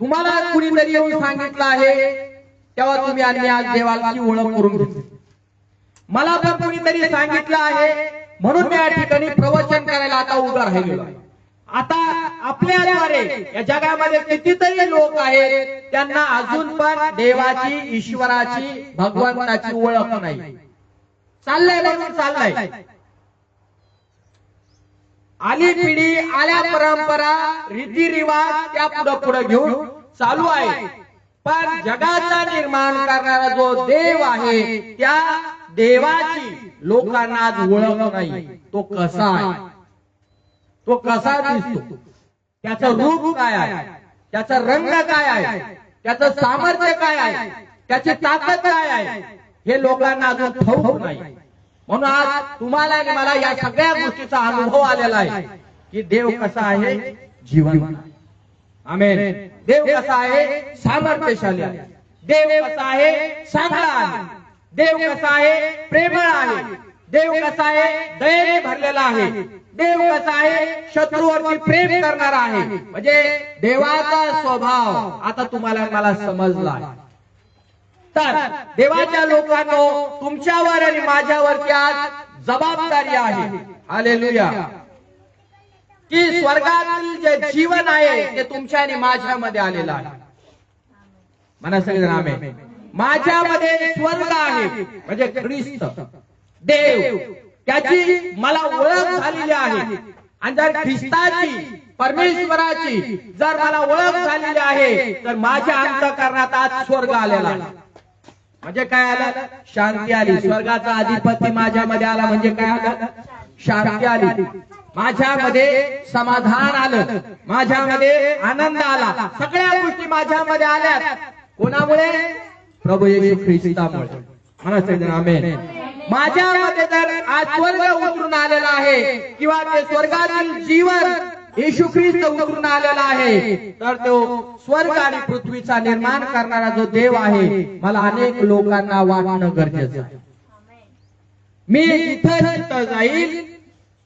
तुम्हाला कुणीतरी येऊन सांगितलं आहे तेव्हा तुम्ही आणि आज देवाची ओळख करून घेतली. मला पण कुणीतरी सांगितलं आहे म्हणून मी या ठिकाणी प्रवचन करायला आता उभा राहिलेलो आहे. आता आपल्याद्वारे या जगामध्ये कितीतरी लोक आहेत त्यांना अजून पण देवाची, ईश्वराची, भगवंताची ओळख नाही. चाललंय म्हणून चाललंय. आली पिढी, आल्या परंपरा, रीतिरिवाज त्या पुढे पुढे घेऊन चालू आहे. पण जगाचा निर्माण करणारा जो देव आहे त्या देवाची लोकांना आज ओळख नाही. तो कसा आहे, तो कसा दिसतो, त्याचं रूप काय आहे, त्याचा रंग काय आहे, त्याचं सामर्थ्य काय आहे, त्याची ताकद काय आहे हे लोकांना अजून ठाऊक नाही. म्हणून आज तुम्हाला आणि मला या सगळ्या गोष्टीचा अनुभव आलेला आहे की देव कसा आहे, जीवन. आमेन. देव कसा आहे, सामर्थ्यशाली आहे. देव कसा आहे, चांगला आहे. देव कसा आहे, प्रेमळ आहे. देव कसा आहे, दयेने भरलेला आहे. देव कसा आहे, शत्रूवरती प्रेम करणारा आहे. म्हणजे देवाचा स्वभाव आता तुम्हाला मला समजला आहे. तर देवाच्या लोकांनो, तुमच्यावर आणि माझ्यावरती आज जबाबदारी आहे. हालेलुया. की स्वर्गातील जे जीवन आहे ते तुमच्या आणि माझ्यामध्ये आलेलं आहे. म्हणा सगळे आमेन. माझ्यामध्ये स्वर्ग आहे म्हणजे ख्रिस्त देव, त्याची मला ओळख झालेली आहे. आणि जर ख्रिस्ताची, परमेश्वराची जर मला ओळख झालेली आहे तर माझ्या अंतःकरणात आज स्वर्ग आलेला आहे. म्हणजे काय आलं, शांती आली. स्वर्गाचा अधिपती माझ्यामध्ये आला म्हणजे काय आलं, शांती आली. माझ्यामध्ये समाधान आलं, माझ्यामध्ये आनंद आला. सगळ्या गोष्टी माझ्यामध्ये आल्या. कोणामुळे? प्रभू येशू ख्रिस्तामुळे. म्हणा सगळे आमेन. माझ्यामध्ये जर आज स्वर्ग उतरून आलेला आहे किंवा ते स्वर्गातील जीवन येशू ख्रिस्त उतरून आलेला आहे तर तो स्वर्ग आणि पृथ्वीचा निर्माण करणारा जो देव आहे मला अनेक लोकांना वाटणं गरजेचं आहे. मी इथं जाईल,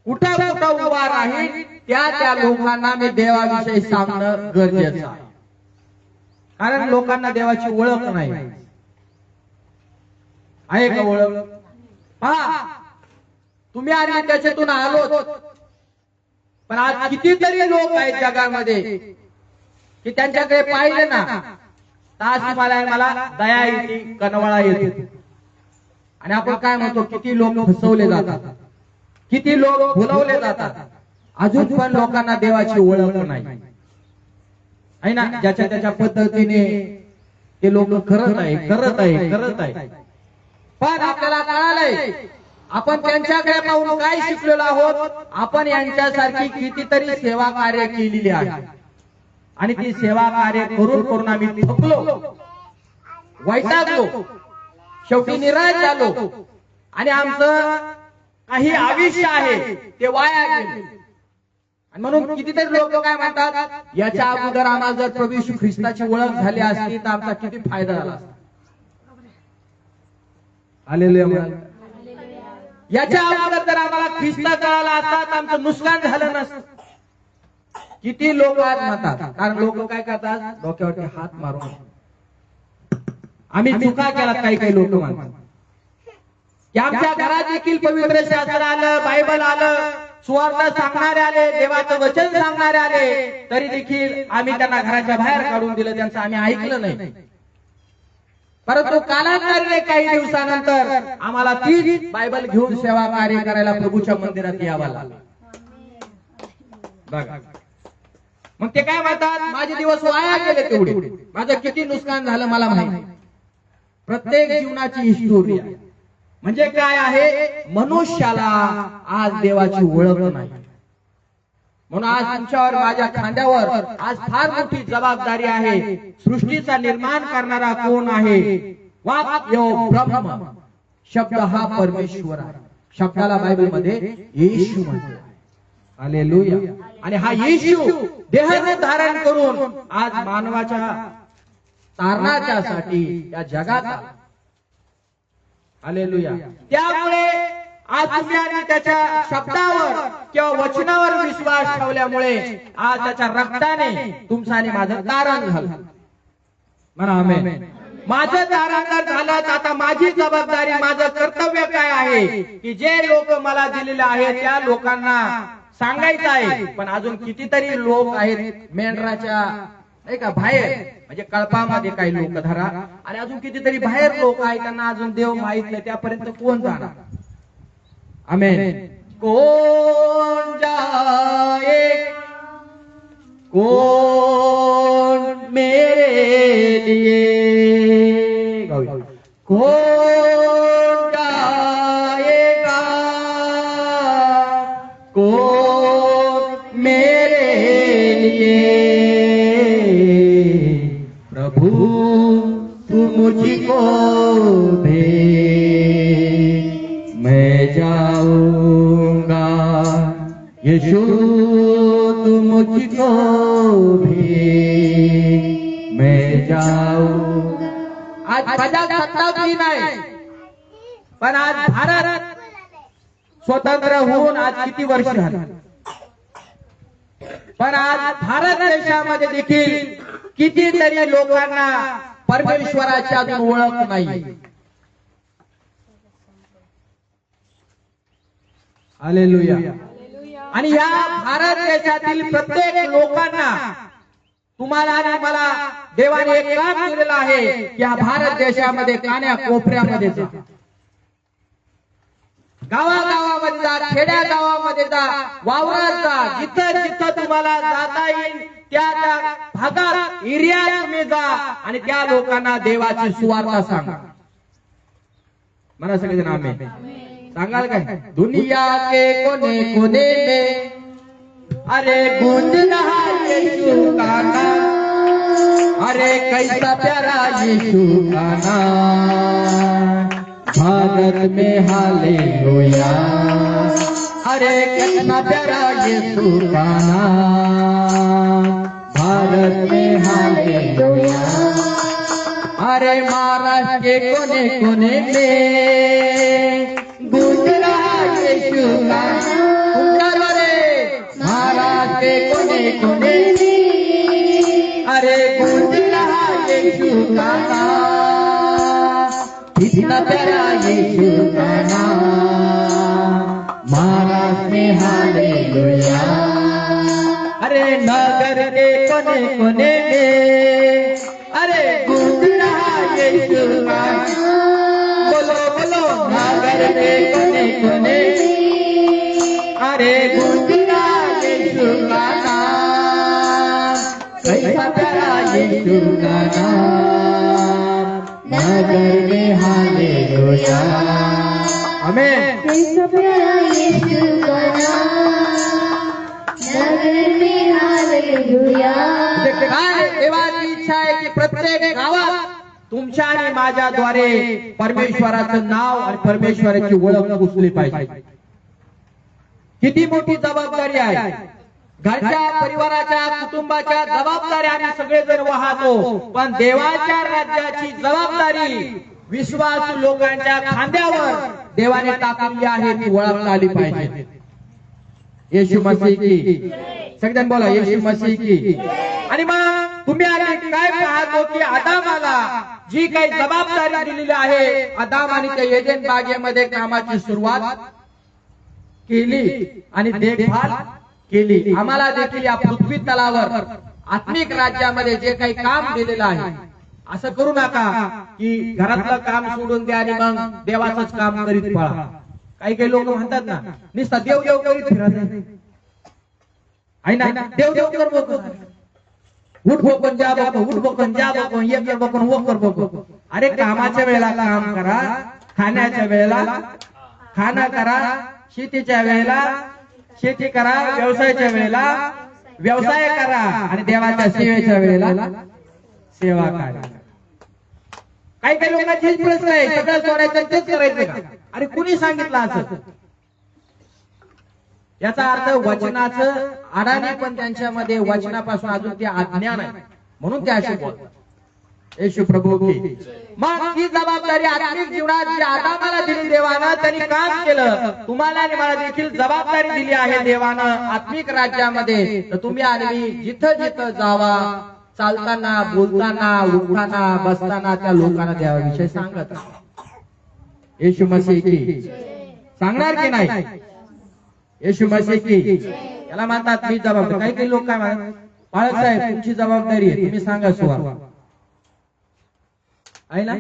कुठं कुठं उभा राहील, त्या लोकांना मी देवाविषयी सांगणं गरजेचं आहे. कारण लोकांना देवाची ओळख नाही आहे. का ओळख? पहा, तुम्ही आणि त्याच्यातून आलो, पण आज कितीतरी लोक आहेत जगामध्ये की त्यांच्याकडे पाहिले ना तास मला दया येते, कनवळा येते. आणि आपण काय म्हणतो, किती लोक फसवले जातात, किती लोक भुलवले जातात. अजून पण लोकांना देवाची ओळख नाही आहे ना. ज्याच्या त्याच्या पद्धतीने ते लोक करत आहे. पण आपल्याला कळालंय आपण त्यांच्याकडे पाहून काय शिकलेलो आहोत. आपण यांच्यासारखी कितीतरी सेवा कार्य केलेली आहे आणि ती सेवा कार्य करून आम्ही थकलो, वैतागलो, शेवटी निराश झालो आणि आमचं काही आयुष्य आहे ते वाया गेले. म्हणून कितीतरी लोक काय म्हणतात, याच्या अगोदर आम्हाला जर प्रभू येशू ख्रिस्ताची ओळख झाली असती तर आमचा किती फायदा झाला असता. हालेलुया. याच्या अगोदर जर आम्हाला ख्रिस्त कळाला असता तर आमचं नुकसान झालं नसतं. किती लोक आज म्हणतात, कारण लोक काय करतात, डोक्यावरती हात मारून आम्ही चुका केला. काही लोक म्हणतात की आमच्या घरात देखील पवित्र शास्त्र आलं, बायबल आलं, सुवार्ता सांगणारे आले, देवाचं वचन सांगणारे आले, तरी देखील आम्ही त्यांना घराच्या बाहेर काढून दिलं, त्यांचं आम्ही ऐकलं नाही. परंतु कालांतराने काही दिवसानंतर आम्हाला तीच बायबल घेऊन सेवा कार्य करायला प्रभूच्या मंदिरात यावं लागलं. मग ते काय म्हणतात, माझे दिवस वाया गेले, तेवढे माझं किती नुकसान झालं मला माहिती. प्रत्येक जीवनाची हिस्टोरी आहे. म्हणजे काय आहे, मनुष्याला आज देवाची ओळख नाही. म्हणून आज तुमच्यावर, माझ्या खांद्यावर आज फार मोठी जबाबदारी आहे. सृष्टीचा निर्माण करणारा कोण आहे? वाक यो ब्रह्म. शब्द हा परमेश्वर आहे. शब्दाला बायबल मध्ये येशू म्हणतात. हालेलुया. आणि हा येशू देह धारण करून आज मानवाच्या तारणाच्यासाठी या जगात. हालेलुया. त्यामुळे आज तुम्ही आणि त्याच्या शब्दावर किंवा वचनावर विश्वास ठेवल्यामुळे आज त्याच्या रक्ताने तुमचं आणि माझं तारण झालं. म्हणा आमेन. माझं तारण जर झालं तर आता माझी जबाबदारी, माझं कर्तव्य काय आहे की जे लोक मला दिलेले आहेत त्या लोकांना सांगायचं आहे. पण अजून कितीतरी लोक आहेत मेंढराच्या नाही का बाहेर, म्हणजे कळपामध्ये काही लोक धरा, आणि अजून कितीतरी बाहेर लोक आहेत त्यांना अजून देव माहित नाही. त्यापर्यंत कोण जाणार? आमेन. कोण जाए कोण मेरे लिए, कोण जाएगा कोण मेरे लिए, प्रभु तू मुझको भेज, मैं जाऊंगा, यीशु तू मुझको भेज, मैं जाऊंगा. आज प्रजासत्ताक दिन आहे, पण आज भारत स्वतंत्र होऊन आज किती वर्ष झाली, पण आज भारत देशामध्ये देखील कितीतरी लोकांना परमेश्वराची अजून ओळख नाही. हालेलुया. आणि या भारत देशातील प्रत्येक लोकांना, तुम्हाला आणि मला देवाने एक काम दिलेलं आहे की या भारत देशामध्ये कान्या कोपऱ्यामध्ये जा, गावागावामध्ये जा, खेड्या गावामध्ये जा, वावरात जा, जिथं जिथं तुम्हाला जाता येईल त्या त्या भागात एरियात तुम्ही जा आणि त्या लोकांना देवाची सुवार्ता सांगा. मला सगळेजण आमेन सांगाल काय? दुनिया के कोने कोने में अरे गूंज रहा यीशु का नाम, अरे कैसा प्यारा यीशु का नाम, भारत में हालेलुया, अरे कितना प्यारा यीशु का नाम, भारत में हालेलुया, अरे महाराष्ट्र के कोने कोने में गूंज रहा यीशु का नाम, महाराष्ट्र के कोने कोने में अरे गूंज रहा यीशु का नाम, कितना प्यारा यीशु का नाम, महाराष्ट्र में हालेलुया, अरे नगर के कोने कोने में अरे गूंज रहा यीशु का नाम, बोलो बोलो नगर के कोने कोने अरे गूंज रहा यीशु का नाम, कैसा प्यारा यीशु का नाम, नगर में हालेलुया. आमेन. कैसा प्यारा यीशु का नाम, नगर में हालेलुया. काय देवाची इच्छा आहे की प्रत्येक गावात तुमच्या आणि माझ्याद्वारे परमेश्वराचं नाव आणि परमेश्वराची ओळख पुसली पाहिजे. किती मोठी जबाबदारी आहे. घरच्या परिवाराच्या कुटुंबाच्या जबाबदारी आम्ही सगळेजण वाहतो, पण देवाच्या राज्याची जबाबदारी विश्वासू लोकांच्या खांद्यावर देवाने टाकली आहे, ती ओळखता आली पाहिजे. येशू मसीह की. सगळ्यांनी बोला येशू मसीह की. आणि मग तुम्ही आधी काय पाहतो की आदामाला जी काही जबाबदारी दिलेली आहे, आदामाने त्या एदेन बागेमध्ये कामाची सुरुवात केली आणि देखभाल केली. आम्हाला देखील या पृथ्वी तलावर आत्मिक राज्यामध्ये जे काही काम दिलेलं आहे, असं करू नका की घरातलं काम सोडून द्या आणि मग देवाचंच काम करीत पळा. काही काही लोक म्हणतात ना, नुसता देव देव करीत फिरत आहे ना, देव देव कर बघ, उठ बघून जा बघ, उठ बघून जा बघ, ये कर बघून वो कर बघ. अरे कामाच्या वेळेला काम करा, खाण्याच्या वेळेला खाणं करा, शेतीच्या वेळेला शेती करा, व्यवसायाच्या वेळेला व्यवसाय करा आणि देवाच्या सेवेच्या वेळेला सेवा करा. काही काही लोकांचे प्रश्न आहे, सगळं सोडायचं तेच करायचं का? अरे कुणी सांगितलं असं? याचा अर्थ वचनाचं अडाणी पण त्यांच्यामध्ये वचनापासून अजून ते अज्ञान आहे, म्हणून ते असे बोलतात. येशू प्रभू की मग ही जबाबदारी आत्मिक जीवनात जी आदामाला दिली देवानं त्यांनी काम केलं, तुम्हाला आणि मला देखील जबाबदारी दिली आहे देवानं आत्मिक राज्यामध्ये. तर तुम्ही आणि मी जिथं जिथं जावा, चालताना, बोलताना, उठताना, बसताना त्या लोकांना देवाविषयी सांगत. येशू मसीह की सांगणार की नाही? येशू मसीह की. याला म्हणतात मी जबाबदारी. काही काही लोक काय म्हणतात, बाळासाहेब तुमची जबाबदारी आहे, तुम्ही सांगा सुवा आहे ना.